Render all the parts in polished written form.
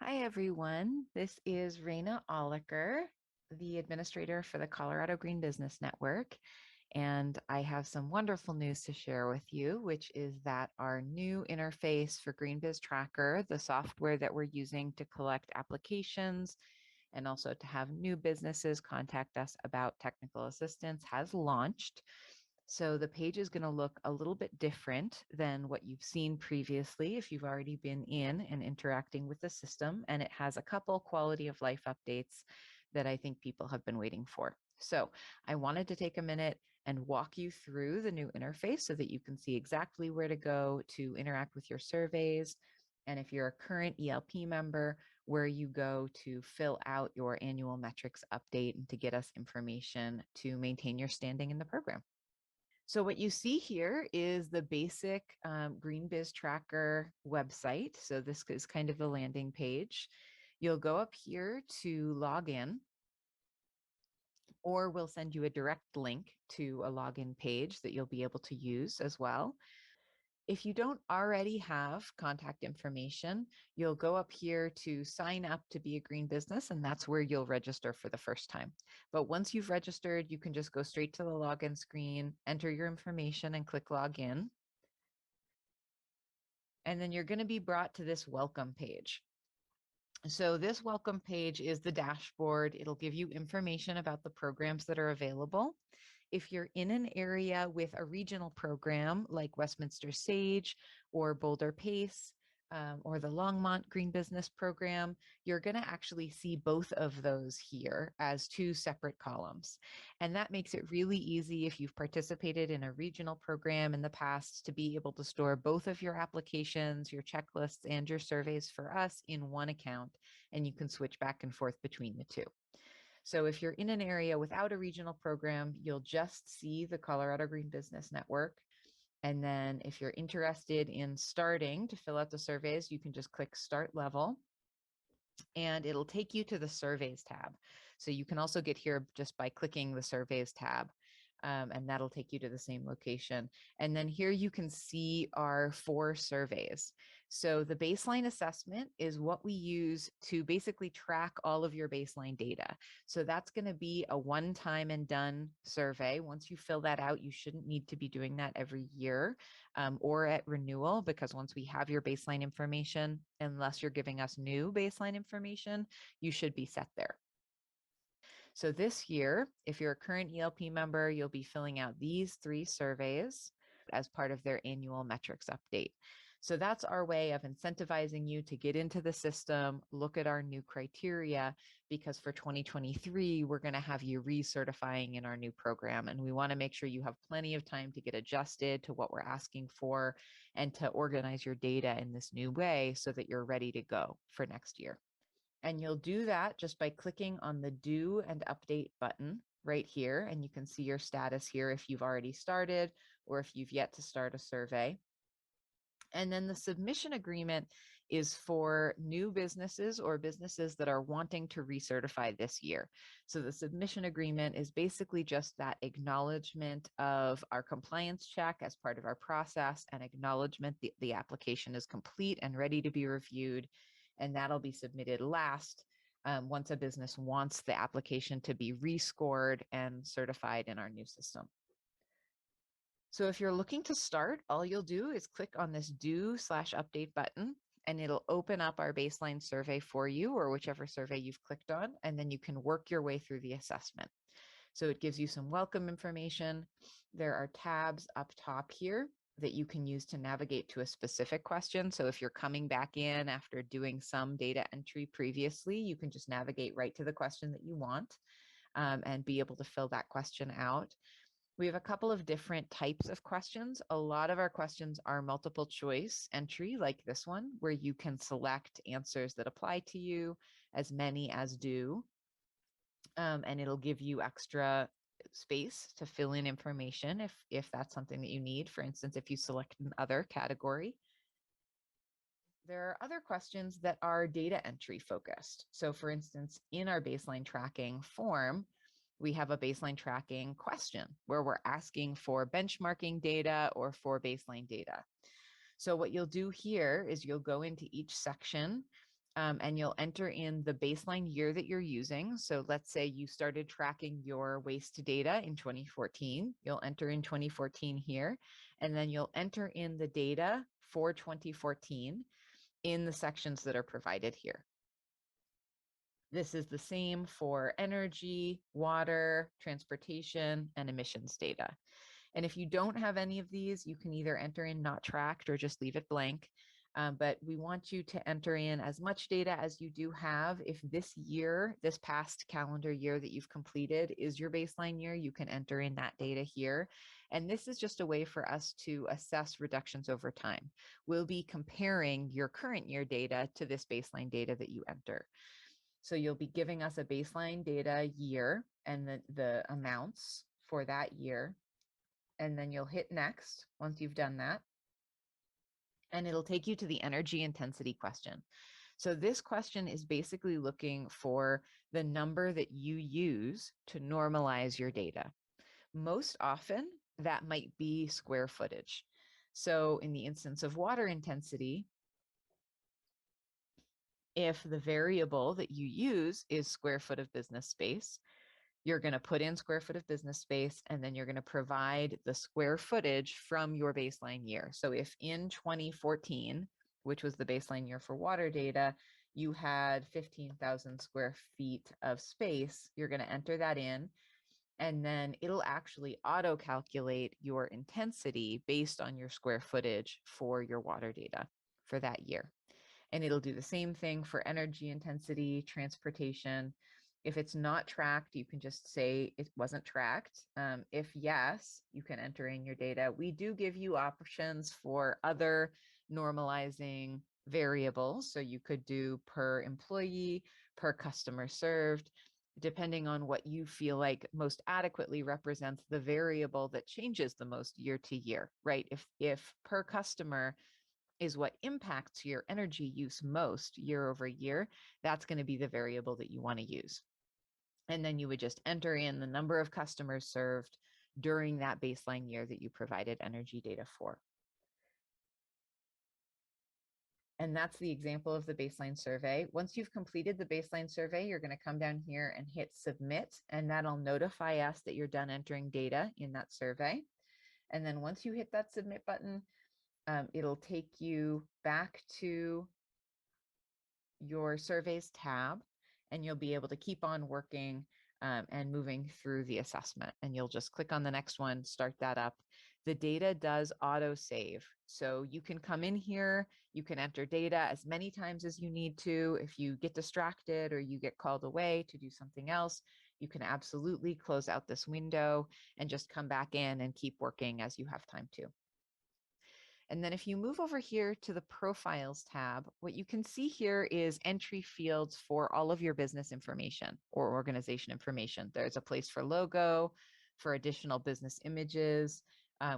Hi, everyone. This is Raina Oliker, the administrator for the Colorado Green Business Network. And I have some wonderful news to share with you, which is that our new interface for GreenBizTracker, the software that we're using to collect applications and also to have new businesses contact us about technical assistance, has launched. So the page is going to look a little bit different than what you've seen previously if you've already been in and interacting with the system. And it has a couple quality of life updates that I think people have been waiting for. So I wanted to take a minute and walk you through the new interface so that you can see exactly where to go to interact with your surveys. And if you're a current ELP member, where you go to fill out your annual metrics update and to get us information to maintain your standing in the program. So what you see here is the basic GreenBizTracker website. So this is kind of the landing page. You'll go up here to log in, or we'll send you a direct link to a login page that you'll be able to use as well. If you don't already have contact information, you'll go up here to sign up to be a green business, and that's where you'll register for the first time. But once you've registered, you can just go straight to the login screen, enter your information, and click login. And then you're going to be brought to this welcome page. So this welcome page is the dashboard. It'll give you information about the programs that are available. If you're in an area with a regional program like Westminster Sage or Boulder Pace or the Longmont Green Business Program, you're going to actually see both of those here as two separate columns. And that makes it really easy if you've participated in a regional program in the past to be able to store both of your applications, your checklists, and your surveys for us in one account, and you can switch back and forth between the two. So if you're in an area without a regional program, you'll just see the Colorado Green Business Network. And then if you're interested in starting to fill out the surveys, you can just click Start Level, and it'll take you to the Surveys tab. So you can also get here just by clicking the Surveys tab. And that'll take you to the same location. And then here you can see our 4 surveys. So the baseline assessment is what we use to basically track all of your baseline data. So that's going to be a one-time and done survey. Once you fill that out, you shouldn't need to be doing that every year or at renewal, because once we have your baseline information, unless you're giving us new baseline information, you should be set there. So this year, if you're a current ELP member, you'll be filling out these 3 surveys as part of their annual metrics update. So that's our way of incentivizing you to get into the system, look at our new criteria, because for 2023, we're going to have you recertifying in our new program. And we want to make sure you have plenty of time to get adjusted to what we're asking for and to organize your data in this new way so that you're ready to go for next year. And you'll do that just by clicking on the Do and Update button right here. And you can see your status here if you've already started or if you've yet to start a survey. And then the submission agreement is for new businesses or businesses that are wanting to recertify this year. So the submission agreement is basically just that acknowledgement of our compliance check as part of our process and acknowledgement that the application is complete and ready to be reviewed. And that'll be submitted last once a business wants the application to be rescored and certified in our new system. So if you're looking to start, all you'll do is click on this Do/Update button, and it'll open up our baseline survey for you, or whichever survey you've clicked on, and then you can work your way through the assessment. So it gives you some welcome information. There are tabs up top here that you can use to navigate to a specific question. So if you're coming back in after doing some data entry previously, you can just navigate right to the question that you want and be able to fill that question out. We have a couple of different types of questions. A lot of our questions are multiple choice entry, like this one, where you can select answers that apply to you, as many as do. And it'll give you extra space to fill in information if that's something that you need. For instance, if you select an other category. There are other questions that are data entry focused. So for instance, in our baseline tracking form, we have a baseline tracking question where we're asking for benchmarking data or for baseline data. So what you'll do here is you'll go into each section and you'll enter in the baseline year that you're using. So let's say you started tracking your waste data in 2014. You'll enter in 2014 here, and then you'll enter in the data for 2014 in the sections that are provided here. This is the same for energy, water, transportation, and emissions data. And if you don't have any of these, you can either enter in not tracked or just leave it blank. But we want you to enter in as much data as you do have. If this year, this past calendar year that you've completed is your baseline year, you can enter in that data here. And this is just a way for us to assess reductions over time. We'll be comparing your current year data to this baseline data that you enter. So you'll be giving us a baseline data year and the amounts for that year. And then you'll hit next once you've done that. And it'll take you to the energy intensity question. So this question is basically looking for the number that you use to normalize your data. Most often, that might be square footage. So in the instance of water intensity, if the variable that you use is square foot of business space, you're going to put in square foot of business space, and then you're going to provide the square footage from your baseline year. So if in 2014, which was the baseline year for water data, you had 15,000 square feet of space, you're going to enter that in, and then it'll actually auto calculate your intensity based on your square footage for your water data for that year. And it'll do the same thing for energy intensity, transportation. If it's not tracked, you can just say it wasn't tracked. If yes, you can enter in your data. We do give you options for other normalizing variables. So you could do per employee, per customer served, depending on what you feel like most adequately represents the variable that changes the most year to year, right? If per customer is what impacts your energy use most year over year, that's going to be the variable that you want to use. And then you would just enter in the number of customers served during that baseline year that you provided energy data for. And that's the example of the baseline survey. Once you've completed the baseline survey, you're going to come down here and hit submit, and that'll notify us that you're done entering data in that survey. And then once you hit that submit button, it'll take you back to your surveys tab, and you'll be able to keep on working and moving through the assessment. And you'll just click on the next one, start that up. The data does auto save. So you can come in here, you can enter data as many times as you need to. If you get distracted or you get called away to do something else, you can absolutely close out this window and just come back in and keep working as you have time to. And then if you move over here to the Profiles tab, what you can see here is entry fields for all of your business information or organization information. There's a place for logo, for additional business images,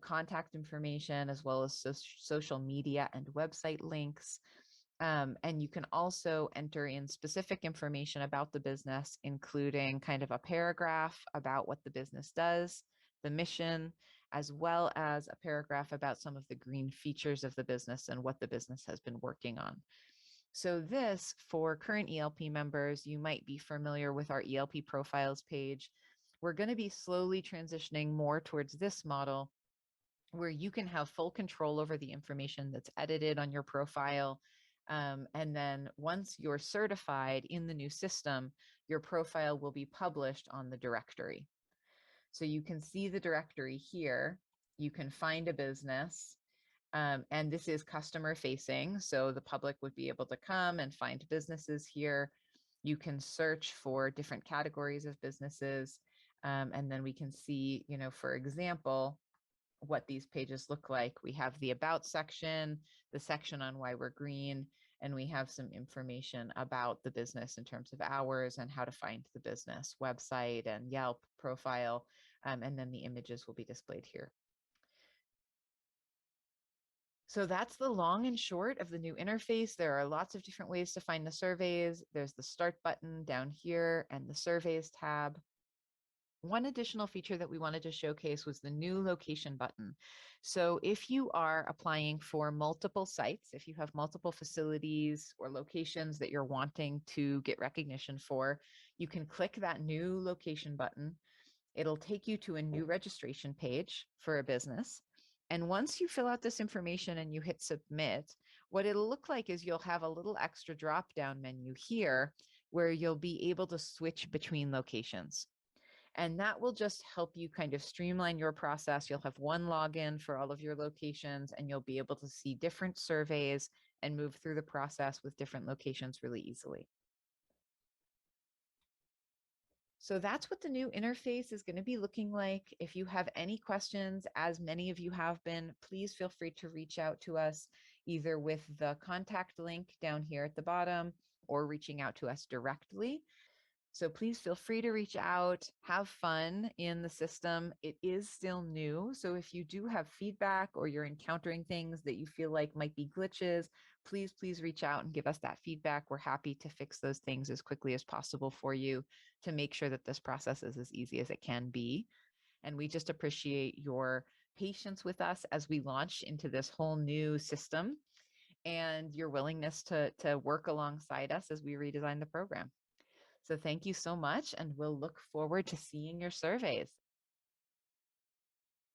contact information, as well as social media and website links. And you can also enter in specific information about the business, including kind of a paragraph about what the business does, the mission, as well as a paragraph about some of the green features of the business and what the business has been working on. So this, for current ELP members, you might be familiar with our ELP profiles page. We're going to be slowly transitioning more towards this model where you can have full control over the information that's edited on your profile. And then once you're certified in the new system, your profile will be published on the directory. So you can see the directory here. You can find a business, and this is customer facing. So the public would be able to come and find businesses here. You can search for different categories of businesses. And then we can see, for example, what these pages look like. We have the About section, the section on why we're green, and we have some information about the business in terms of hours and how to find the business, website and Yelp profile, and then the images will be displayed here. So that's the long and short of the new interface. There are lots of different ways to find the surveys. There's the Start button down here and the Surveys tab. One additional feature that we wanted to showcase was the new location button. So if you are applying for multiple sites, if you have multiple facilities or locations that you're wanting to get recognition for, you can click that new location button. It'll take you to a new registration page for a business. And once you fill out this information and you hit submit, what it'll look like is you'll have a little extra drop down menu here where you'll be able to switch between locations. And that will just help you kind of streamline your process. You'll have one login for all of your locations, and you'll be able to see different surveys and move through the process with different locations really easily. So that's what the new interface is going to be looking like. If you have any questions, as many of you have been, please feel free to reach out to us either with the contact link down here at the bottom or reaching out to us directly. So please feel free to reach out, have fun in the system. It is still new. So if you do have feedback or you're encountering things that you feel like might be glitches, please reach out and give us that feedback. We're happy to fix those things as quickly as possible for you to make sure that this process is as easy as it can be. And we just appreciate your patience with us as we launch into this whole new system and your willingness to work alongside us as we redesign the program. So thank you so much, and we'll look forward to seeing your surveys.